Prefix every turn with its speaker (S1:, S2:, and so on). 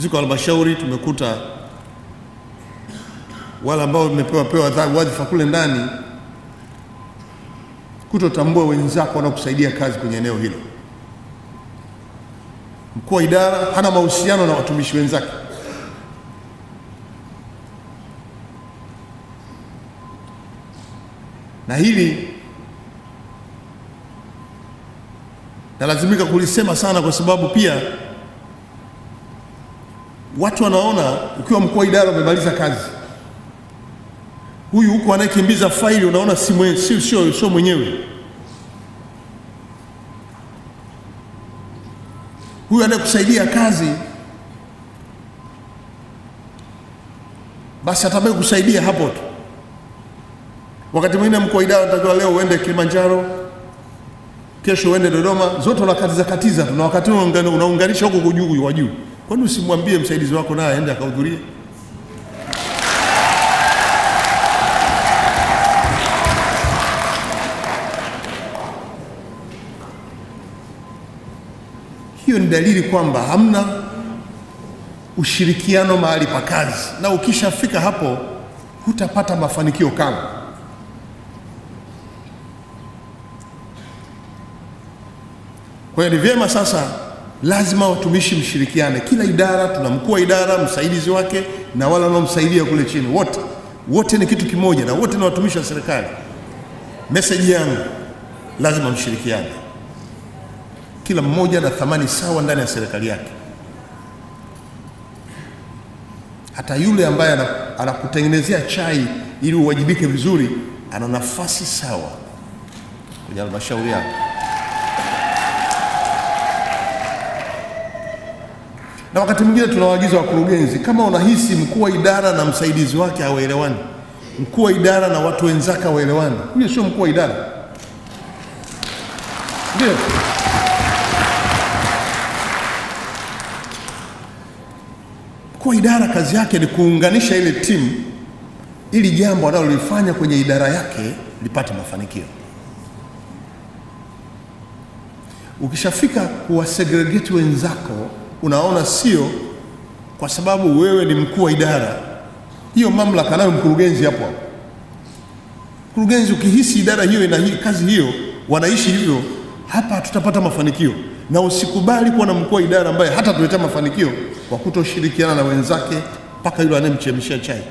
S1: Ziko halmashauri tumekuta wale ambao wamepewa wadhifa kule ndani kutotambua wenzako wanaokusaidia kazi kwenye eneo hilo. Mkuu wa idara hana mahusiano na watumishi wenzake. Na hili nalazimika kulisema sana, kwa sababu pia watu wanaona ukiwa mkuu wa idara umemaliza kazi, huyu huko anayekimbiza faili unaona sio mwenyewe. Huyu anayekusaidia kazi basi atabaki kusaidia hapo tu. Wakati mwingine mkuu wa idara anatakiwa leo uende Kilimanjaro, kesho uende Dodoma, zote unakatiza tu, na wakati unaunganisha huko juu wa juu. Kwa nini usimwambie msaidizi wako naye aende akahudhurie? Hiyo ni dalili kwamba hamna ushirikiano mahali pa kazi, na ukishafika hapo hutapata mafanikio kamwe. Kwa hiyo ni vyema sasa, lazima watumishi mshirikiane. Kila idara tuna mkuu wa idara, msaidizi wake na wale wanaomsaidia kule chini, wote ni kitu kimoja, na wote ni watumishi wa serikali. Message yangu, lazima mshirikiane. Kila mmoja na thamani sawa ndani ya serikali yake. Hata yule ambaye anakutengenezea chai ili uwajibike vizuri, ana nafasi sawa kwenye halmashauri yako. Na wakati mwingine tunawaagiza wakurugenzi, kama unahisi mkuu wa idara na msaidizi wake hawaelewani, mkuu wa idara na watu wenzake hawaelewani, huyo sio mkuu wa idara. Ndio. Mkuu wa idara kazi yake ni kuunganisha ile timu ili jambo analolifanya kwenye idara yake lipate mafanikio. Ukishafika kuwasegregate wenzako, unaona sio kwa sababu wewe ni mkuu wa idara, hiyo mamlaka nayo mkurugenzi hapo. Mkurugenzi ukihisi idara hiyo ina kazi hiyo, wanaishi hivyo, hapa tutapata mafanikio. Na usikubali kuwa na mkuu wa idara ambaye hata tuletea mafanikio kwa kutoshirikiana na wenzake mpaka yule anemchemshia chai.